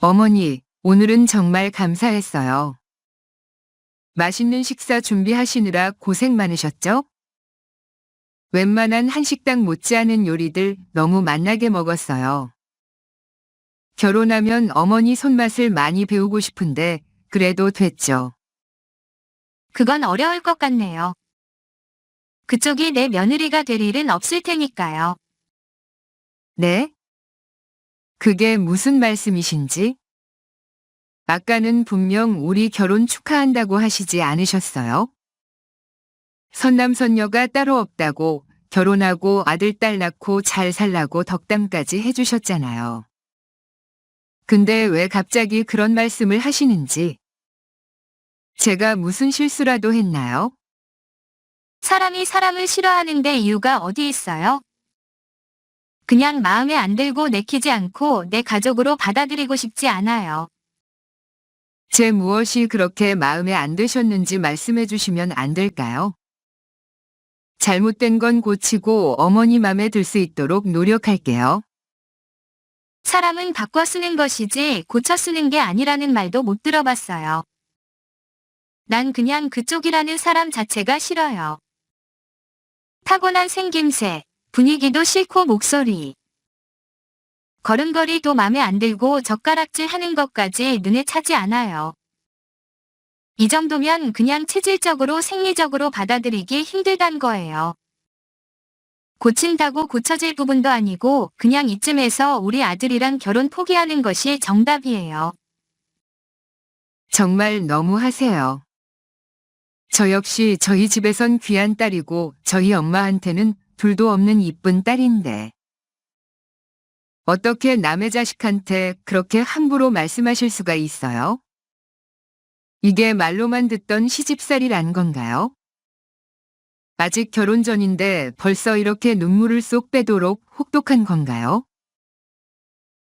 어머니, 오늘은 정말 감사했어요. 맛있는 식사 준비하시느라 고생 많으셨죠? 웬만한 한식당 못지않은 요리들 너무 맛나게 먹었어요. 결혼하면 어머니 손맛을 많이 배우고 싶은데 그래도 됐죠. 그건 어려울 것 같네요. 그쪽이 내 며느리가 될 일은 없을 테니까요. 네? 그게 무슨 말씀이신지? 아까는 분명 우리 결혼 축하한다고 하시지 않으셨어요? 선남선녀가 따로 없다고 결혼하고 아들, 딸 낳고 잘 살라고 덕담까지 해주셨잖아요. 근데 왜 갑자기 그런 말씀을 하시는지. 제가 무슨 실수라도 했나요? 사람이 사람을 싫어하는데 이유가 어디 있어요? 그냥 마음에 안 들고 내키지 않고 내 가족으로 받아들이고 싶지 않아요. 제 무엇이 그렇게 마음에 안 드셨는지 말씀해 주시면 안 될까요? 잘못된 건 고치고 어머니 맘에 들 수 있도록 노력할게요. 사람은 바꿔 쓰는 것이지 고쳐 쓰는 게 아니라는 말도 못 들어봤어요. 난 그냥 그쪽이라는 사람 자체가 싫어요. 타고난 생김새, 분위기도 싫고 목소리. 걸음걸이도 맘에 안 들고 젓가락질 하는 것까지 눈에 차지 않아요. 이 정도면 그냥 체질적으로 생리적으로 받아들이기 힘들단 거예요. 고친다고 고쳐질 부분도 아니고 그냥 이쯤에서 우리 아들이랑 결혼 포기하는 것이 정답이에요. 정말 너무하세요. 저 역시 저희 집에선 귀한 딸이고 저희 엄마한테는 둘도 없는 이쁜 딸인데. 어떻게 남의 자식한테 그렇게 함부로 말씀하실 수가 있어요? 이게 말로만 듣던 시집살이란 건가요? 아직 결혼 전인데 벌써 이렇게 눈물을 쏙 빼도록 혹독한 건가요?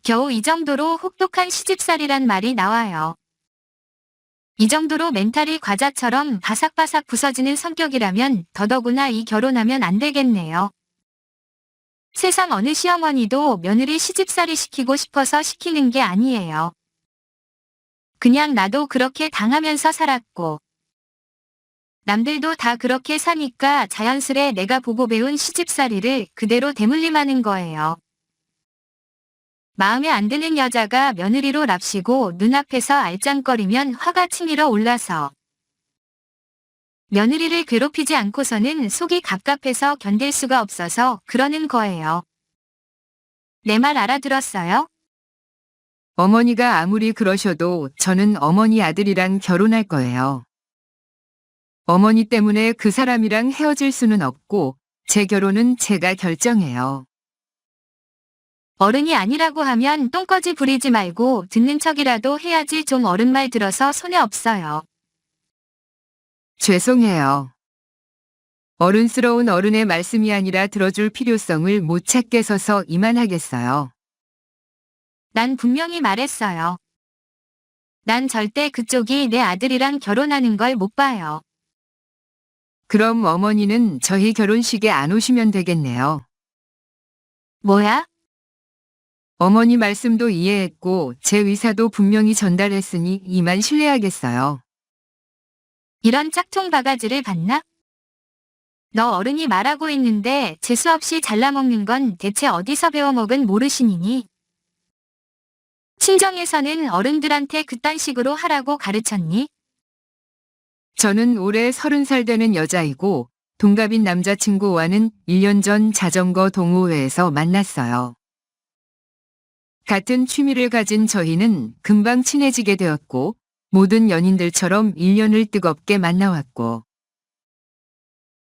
겨우 이 정도로 혹독한 시집살이란 말이 나와요. 이 정도로 멘탈이 과자처럼 바삭바삭 부서지는 성격이라면 더더구나 이 결혼하면 안 되겠네요. 세상 어느 시어머니도 며느리 시집살이 시키고 싶어서 시키는 게 아니에요. 그냥 나도 그렇게 당하면서 살았고 남들도 다 그렇게 사니까 자연스레 내가 보고 배운 시집살이를 그대로 대물림하는 거예요. 마음에 안 드는 여자가 며느리로 납시고 눈앞에서 알짱거리면 화가 치밀어 올라서 며느리를 괴롭히지 않고서는 속이 갑갑해서 견딜 수가 없어서 그러는 거예요. 내 말 알아들었어요? 어머니가 아무리 그러셔도 저는 어머니 아들이랑 결혼할 거예요. 어머니 때문에 그 사람이랑 헤어질 수는 없고 제 결혼은 제가 결정해요. 어른이 아니라고 하면 똥꺼지 부리지 말고 듣는 척이라도 해야지. 좀 어른 말 들어서 손해 없어요. 죄송해요. 어른스러운 어른의 말씀이 아니라 들어줄 필요성을 못 찾겠어서 이만하겠어요. 난 분명히 말했어요. 난 절대 그쪽이 내 아들이랑 결혼하는 걸 못 봐요. 그럼 어머니는 저희 결혼식에 안 오시면 되겠네요. 뭐야? 어머니 말씀도 이해했고 제 의사도 분명히 전달했으니 이만 실례하겠어요. 이런 짝퉁 바가지를 봤나? 너 어른이 말하고 있는데 재수없이 잘라먹는 건 대체 어디서 배워먹은 모르시니니? 친정에서는 어른들한테 그딴 식으로 하라고 가르쳤니? 저는 올해 30살 되는 여자이고 동갑인 남자친구와는 1년 전 자전거 동호회에서 만났어요. 같은 취미를 가진 저희는 금방 친해지게 되었고 모든 연인들처럼 1년을 뜨겁게 만나왔고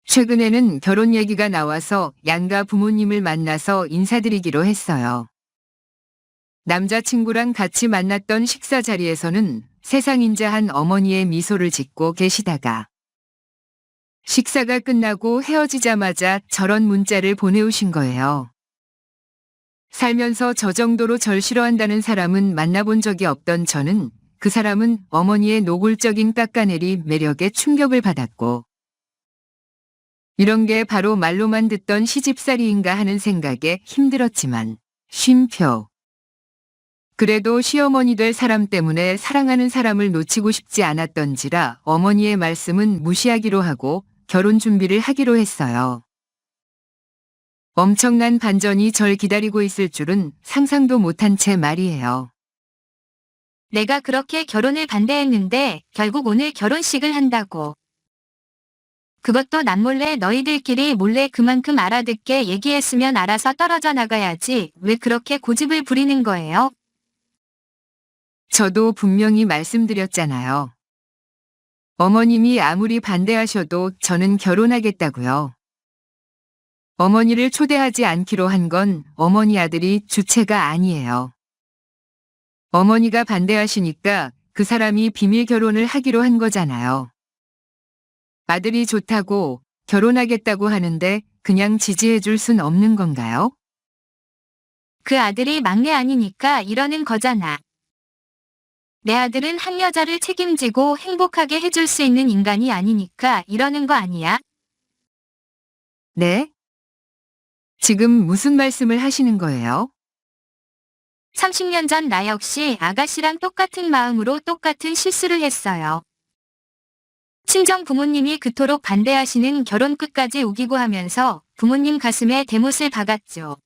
최근에는 결혼 얘기가 나와서 양가 부모님을 만나서 인사드리기로 했어요. 남자친구랑 같이 만났던 식사 자리에서는 세상인자한 어머니의 미소를 짓고 계시다가 식사가 끝나고 헤어지자마자 저런 문자를 보내오신 거예요. 살면서 저 정도로 절 싫어한다는 사람은 만나본 적이 없던 저는 그 사람은 어머니의 노골적인 깎아내리 매력에 충격을 받았고 이런 게 바로 말로만 듣던 시집살이인가 하는 생각에 힘들었지만 쉼표. 그래도 시어머니 될 사람 때문에 사랑하는 사람을 놓치고 싶지 않았던지라 어머니의 말씀은 무시하기로 하고 결혼 준비를 하기로 했어요. 엄청난 반전이 절 기다리고 있을 줄은 상상도 못한 채 말이에요. 내가 그렇게 결혼을 반대했는데 결국 오늘 결혼식을 한다고. 그것도 남몰래 너희들끼리 몰래 그만큼 알아듣게 얘기했으면 알아서 떨어져 나가야지 왜 그렇게 고집을 부리는 거예요? 저도 분명히 말씀드렸잖아요. 어머님이 아무리 반대하셔도 저는 결혼하겠다고요. 어머니를 초대하지 않기로 한 건 어머니 아들이 주체가 아니에요. 어머니가 반대하시니까 그 사람이 비밀 결혼을 하기로 한 거잖아요. 아들이 좋다고 결혼하겠다고 하는데 그냥 지지해 줄 순 없는 건가요? 그 아들이 막내 아니니까 이러는 거잖아. 내 아들은 한 여자를 책임지고 행복하게 해줄 수 있는 인간이 아니니까 이러는 거 아니야? 네? 지금 무슨 말씀을 하시는 거예요? 30년 전 나 역시 아가씨랑 똑같은 마음으로 똑같은 실수를 했어요. 친정 부모님이 그토록 반대하시는 결혼 끝까지 우기고 하면서 부모님 가슴에 대못을 박았죠.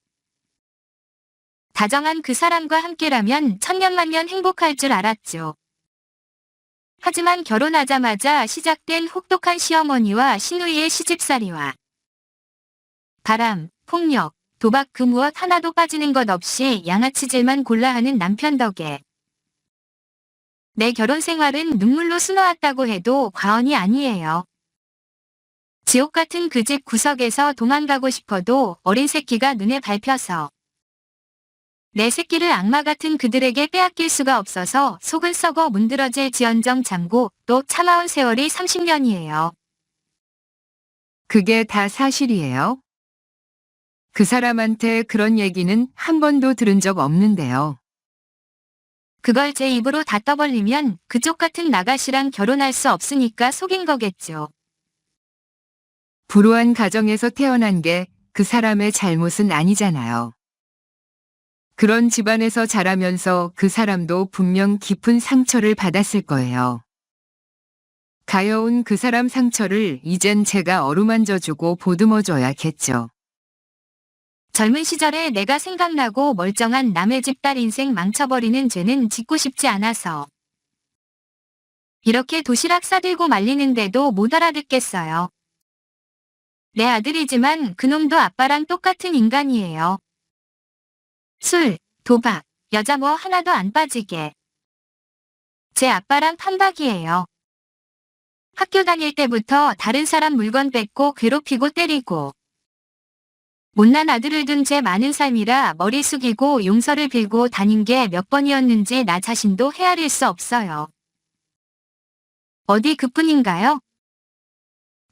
다정한 그 사람과 함께라면 천년만년 행복할 줄 알았죠. 하지만 결혼하자마자 시작된 혹독한 시어머니와 시누이의 시집살이와 바람, 폭력, 도박 그 무엇 하나도 빠지는 것 없이 양아치질만 골라 하는 남편 덕에 내 결혼 생활은 눈물로 수놓았다고 해도 과언이 아니에요. 지옥 같은 그 집 구석에서 도망가고 싶어도 어린 새끼가 눈에 밟혀서 내 새끼를 악마 같은 그들에게 빼앗길 수가 없어서 속은 썩어 문드러질 지언정 참고 또 참아온 세월이 30년이에요. 그게 다 사실이에요? 그 사람한테 그런 얘기는 한 번도 들은 적 없는데요. 그걸 제 입으로 다 떠벌리면 그쪽 같은 나가씨랑 결혼할 수 없으니까 속인 거겠죠. 불우한 가정에서 태어난 게 그 사람의 잘못은 아니잖아요. 그런 집안에서 자라면서 그 사람도 분명 깊은 상처를 받았을 거예요. 가여운 그 사람 상처를 이젠 제가 어루만져주고 보듬어줘야겠죠. 젊은 시절에 내가 생각나고 멀쩡한 남의 집 딸 인생 망쳐버리는 죄는 짓고 싶지 않아서 이렇게 도시락 싸들고 말리는데도 못 알아듣겠어요. 내 아들이지만 그놈도 아빠랑 똑같은 인간이에요. 술, 도박, 여자 뭐 하나도 안 빠지게. 제 아빠랑 판박이에요. 학교 다닐 때부터 다른 사람 물건 뺏고 괴롭히고 때리고 못난 아들을 둔 제 많은 삶이라 머리 숙이고 용서를 빌고 다닌 게 몇 번이었는지 나 자신도 헤아릴 수 없어요. 어디 그뿐인가요?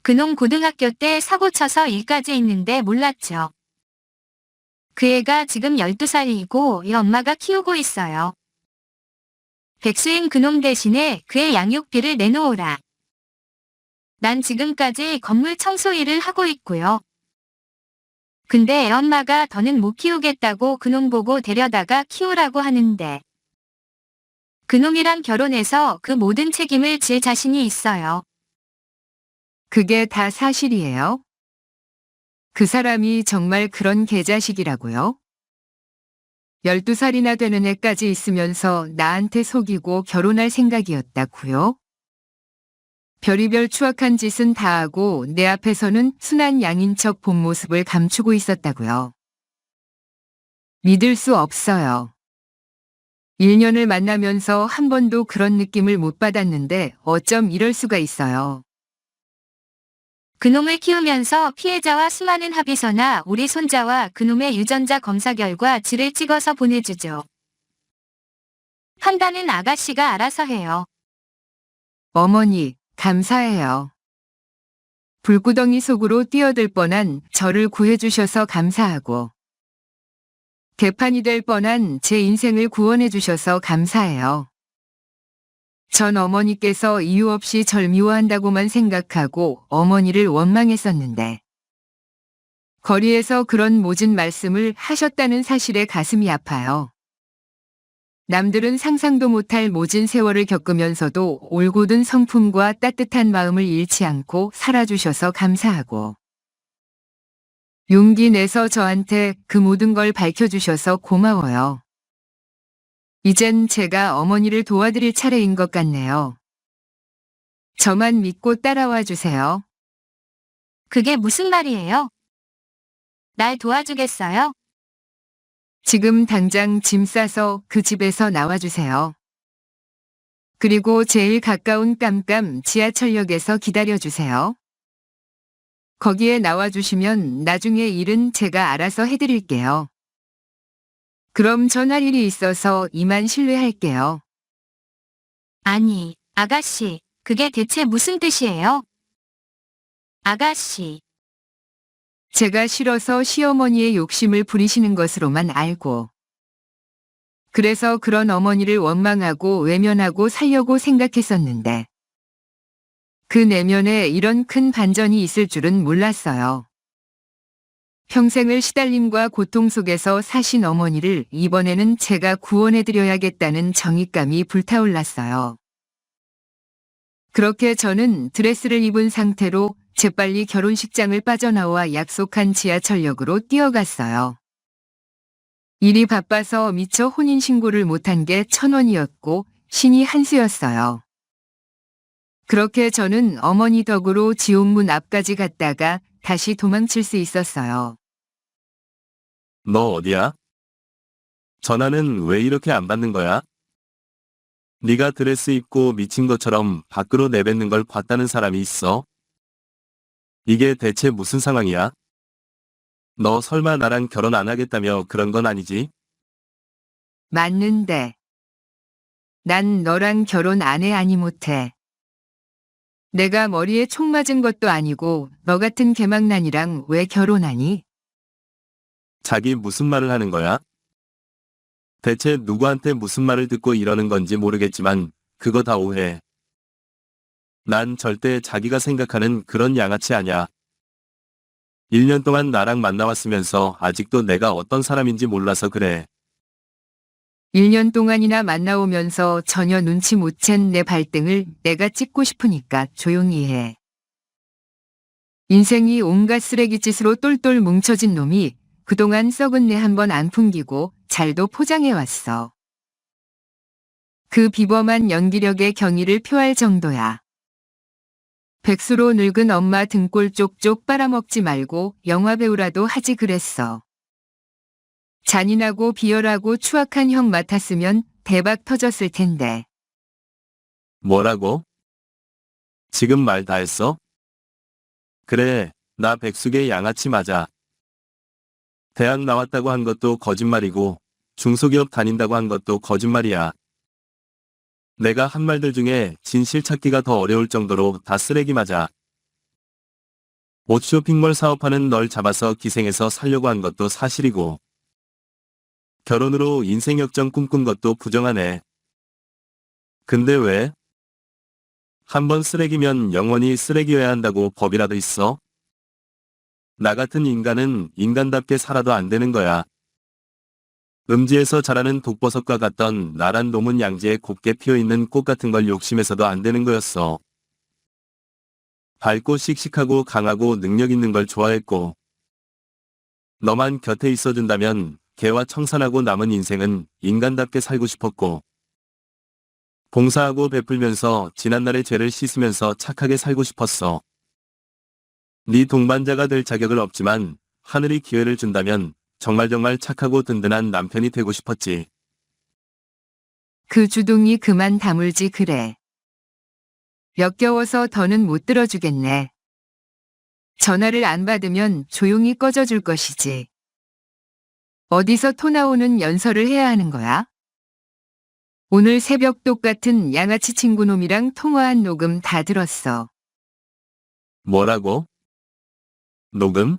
그놈 고등학교 때 사고 쳐서 일까지 했는데 몰랐죠. 그 애가 지금 12살이고 이 엄마가 키우고 있어요. 백수인 그놈 대신에 그의 양육비를 내놓으라. 난 지금까지 건물 청소 일을 하고 있고요. 근데 애 엄마가 더는 못 키우겠다고 그놈 보고 데려다가 키우라고 하는데 그놈이랑 결혼해서 그 모든 책임을 질 자신이 있어요. 그게 다 사실이에요? 그 사람이 정말 그런 개자식이라고요? 12살이나 되는 애까지 있으면서 나한테 속이고 결혼할 생각이었다고요? 별의별 추악한 짓은 다 하고 내 앞에서는 순한 양인 척 본 모습을 감추고 있었다고요. 믿을 수 없어요. 1년을 만나면서 한 번도 그런 느낌을 못 받았는데 어쩜 이럴 수가 있어요. 그놈을 키우면서 피해자와 수많은 합의서나 우리 손자와 그놈의 유전자 검사 결과 질을 찍어서 보내주죠. 판단은 아가씨가 알아서 해요. 어머니, 감사해요. 불구덩이 속으로 뛰어들 뻔한 저를 구해주셔서 감사하고 개판이 될 뻔한 제 인생을 구원해주셔서 감사해요. 전 어머니께서 이유 없이 절 미워한다고만 생각하고 어머니를 원망했었는데 거리에서 그런 모진 말씀을 하셨다는 사실에 가슴이 아파요. 남들은 상상도 못할 모진 세월을 겪으면서도 올곧은 성품과 따뜻한 마음을 잃지 않고 살아주셔서 감사하고 용기 내서 저한테 그 모든 걸 밝혀주셔서 고마워요. 이젠 제가 어머니를 도와드릴 차례인 것 같네요. 저만 믿고 따라와 주세요. 그게 무슨 말이에요? 날 도와주겠어요? 지금 당장 짐 싸서 그 집에서 나와주세요. 그리고 제일 가까운 깜깜 지하철역에서 기다려주세요. 거기에 나와주시면 나중에 일은 제가 알아서 해드릴게요. 그럼 전할 일이 있어서 이만 실례할게요. 아니, 아가씨, 그게 대체 무슨 뜻이에요? 아가씨, 제가 싫어서 시어머니의 욕심을 부리시는 것으로만 알고 그래서 그런 어머니를 원망하고 외면하고 살려고 생각했었는데 그 내면에 이런 큰 반전이 있을 줄은 몰랐어요. 평생을 시달림과 고통 속에서 사신 어머니를 이번에는 제가 구원해드려야겠다는 정의감이 불타올랐어요. 그렇게 저는 드레스를 입은 상태로 재빨리 결혼식장을 빠져나와 약속한 지하철역으로 뛰어갔어요. 일이 바빠서 미처 혼인신고를 못한 게 1,000원이었고 신이 한 수였어요. 그렇게 저는 어머니 덕으로 지옥문 앞까지 갔다가 다시 도망칠 수 있었어요. 너 어디야? 전화는 왜 이렇게 안 받는 거야? 네가 드레스 입고 미친 것처럼 밖으로 내뱉는 걸 봤다는 사람이 있어? 이게 대체 무슨 상황이야? 너 설마 나랑 결혼 안 하겠다며 그런 건 아니지? 맞는데. 난 너랑 결혼 안 해 아니 못해. 내가 머리에 총 맞은 것도 아니고 너 같은 개망난이랑 왜 결혼하니? 자기 무슨 말을 하는 거야? 대체 누구한테 무슨 말을 듣고 이러는 건지 모르겠지만 그거 다 오해. 난 절대 자기가 생각하는 그런 양아치 아냐. 1년 동안 나랑 만나왔으면서 아직도 내가 어떤 사람인지 몰라서 그래. 1년 동안이나 만나오면서 전혀 눈치 못 챈 내 발등을 내가 찍고 싶으니까 조용히 해. 인생이 온갖 쓰레기짓으로 똘똘 뭉쳐진 놈이 그동안 썩은 내 한 번 안 풍기고 잘도 포장해왔어. 그 비범한 연기력의 경의를 표할 정도야. 백수로 늙은 엄마 등골 쪽쪽 빨아먹지 말고 영화배우라도 하지 그랬어. 잔인하고 비열하고 추악한 형 맡았으면 대박 터졌을 텐데. 뭐라고? 지금 말 다 했어? 그래, 나 백숙의 양아치 맞아. 대학 나왔다고 한 것도 거짓말이고 중소기업 다닌다고 한 것도 거짓말이야. 내가 한 말들 중에 진실 찾기가 더 어려울 정도로 다 쓰레기 맞아. 옷 쇼핑몰 사업하는 널 잡아서 기생해서 살려고 한 것도 사실이고 결혼으로 인생 역전 꿈꾼 것도 부정하네. 근데 왜? 한 번 쓰레기면 영원히 쓰레기여야 한다고 법이라도 있어? 나 같은 인간은 인간답게 살아도 안 되는 거야. 음지에서 자라는 독버섯과 같던 나란 놈은 양지에 곱게 피어있는 꽃 같은 걸 욕심해서도 안 되는 거였어. 밝고 씩씩하고 강하고 능력 있는 걸 좋아했고 너만 곁에 있어준다면 개와 청산하고 남은 인생은 인간답게 살고 싶었고 봉사하고 베풀면서 지난날의 죄를 씻으면서 착하게 살고 싶었어. 네 동반자가 될 자격은 없지만 하늘이 기회를 준다면 정말 착하고 든든한 남편이 되고 싶었지. 그 주둥이 그만 다물지 그래. 역겨워서 더는 못 들어주겠네. 전화를 안 받으면 조용히 꺼져줄 것이지. 어디서 토 나오는 연설을 해야 하는 거야? 오늘 새벽 똑같은 양아치 친구놈이랑 통화한 녹음 다 들었어. 뭐라고? 녹음?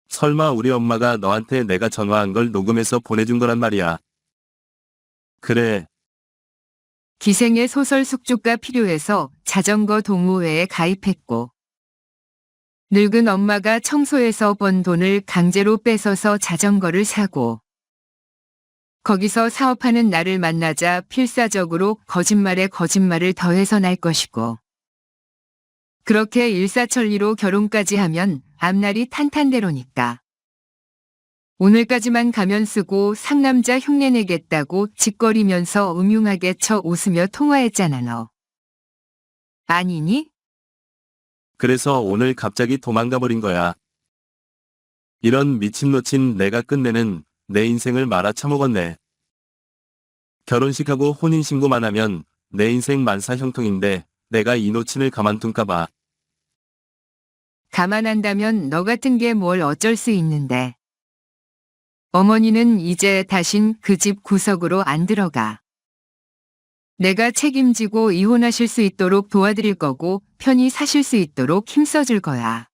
설마 우리 엄마가 너한테 내가 전화한 걸 녹음해서 보내준 거란 말이야. 그래, 기생의 소설 숙주가 필요해서 자전거 동호회에 가입했고 늙은 엄마가 청소해서 번 돈을 강제로 뺏어서 자전거를 사고 거기서 사업하는 나를 만나자 필사적으로 거짓말에 거짓말을 더해서 날 것이고, 그렇게 일사천리로 결혼까지 하면 앞날이 탄탄대로니까. 오늘까지만 가면 쓰고 상남자 흉내내겠다고 짓거리면서 음흉하게 쳐 웃으며 통화했잖아 너. 아니니? 그래서 오늘 갑자기 도망가 버린 거야. 이런 미친 놓친 내가 끝내는 내 인생을 말아 처먹었네. 결혼식하고 혼인신고만 하면 내 인생 만사 형통인데 내가 이 놓친을 가만둔가 봐. 가만한다면 너 같은 게 뭘 어쩔 수 있는데. 어머니는 이제 다신 그 집 구석으로 안 들어가. 내가 책임지고 이혼하실 수 있도록 도와드릴 거고 편히 사실 수 있도록 힘써줄 거야.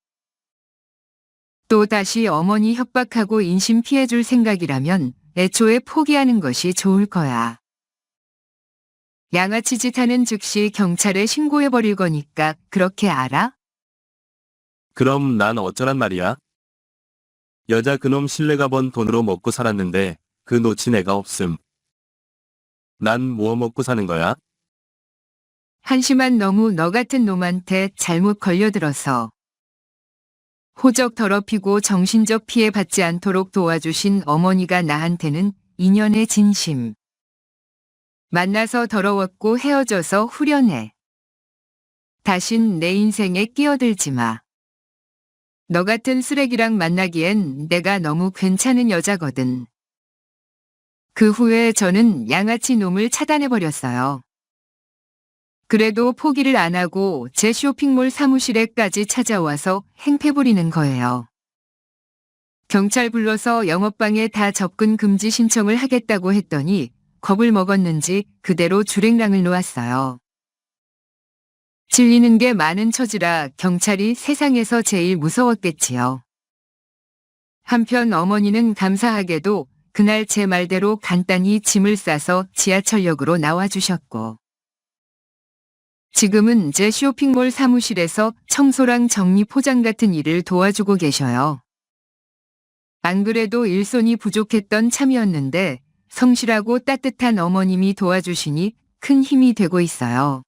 또 다시 어머니 협박하고 인심 피해줄 생각이라면 애초에 포기하는 것이 좋을 거야. 양아치 짓 하는 즉시 경찰에 신고해버릴 거니까 그렇게 알아? 그럼 난 어쩌란 말이야? 여자 그놈 신뢰가 번 돈으로 먹고 살았는데 그 놓친 애가 없음. 난 뭐 먹고 사는 거야? 한심한 너무 너 같은 놈한테 잘못 걸려들어서. 호적 더럽히고 정신적 피해 받지 않도록 도와주신 어머니가 나한테는 인연의 진심. 만나서 더러웠고 헤어져서 후련해. 다신 내 인생에 끼어들지 마. 너 같은 쓰레기랑 만나기엔 내가 너무 괜찮은 여자거든. 그 후에 저는 양아치 놈을 차단해버렸어요. 그래도 포기를 안 하고 제 쇼핑몰 사무실에까지 찾아와서 행패 부리는 거예요. 경찰 불러서 영업방에 다 접근 금지 신청을 하겠다고 했더니 겁을 먹었는지 그대로 주랭랑을 놓았어요. 질리는 게 많은 처지라 경찰이 세상에서 제일 무서웠겠지요. 한편 어머니는 감사하게도 그날 제 말대로 간단히 짐을 싸서 지하철역으로 나와주셨고, 지금은 제 쇼핑몰 사무실에서 청소랑 정리 포장 같은 일을 도와주고 계셔요. 안 그래도 일손이 부족했던 참이었는데 성실하고 따뜻한 어머님이 도와주시니 큰 힘이 되고 있어요.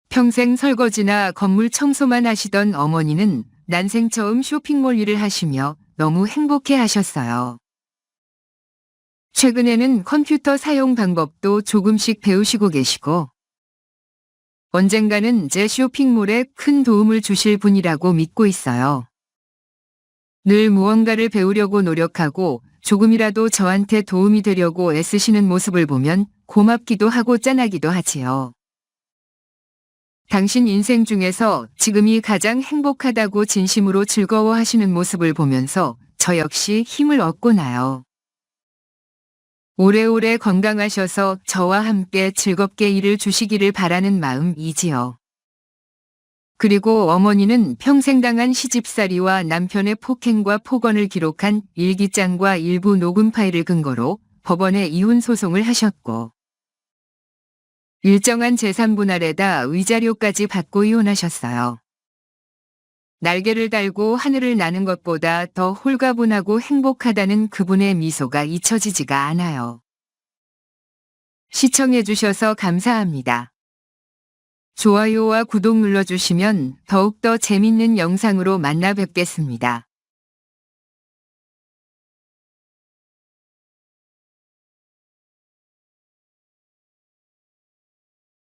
평생 설거지나 건물 청소만 하시던 어머니는 난생 처음 쇼핑몰 일을 하시며 너무 행복해 하셨어요. 최근에는 컴퓨터 사용 방법도 조금씩 배우시고 계시고, 언젠가는 제 쇼핑몰에 큰 도움을 주실 분이라고 믿고 있어요. 늘 무언가를 배우려고 노력하고 조금이라도 저한테 도움이 되려고 애쓰시는 모습을 보면 고맙기도 하고 짠하기도 하지요. 당신 인생 중에서 지금이 가장 행복하다고 진심으로 즐거워하시는 모습을 보면서 저 역시 힘을 얻고 나요. 오래오래 건강하셔서 저와 함께 즐겁게 일을 주시기를 바라는 마음이지요. 그리고 어머니는 평생 당한 시집살이와 남편의 폭행과 폭언을 기록한 일기장과 일부 녹음 파일을 근거로 법원에 이혼 소송을 하셨고, 일정한 재산 분할에다 위자료까지 받고 이혼하셨어요. 날개를 달고 하늘을 나는 것보다 더 홀가분하고 행복하다는 그분의 미소가 잊혀지지가 않아요. 시청해주셔서 감사합니다. 좋아요와 구독 눌러주시면 더욱더 재밌는 영상으로 만나 뵙겠습니다.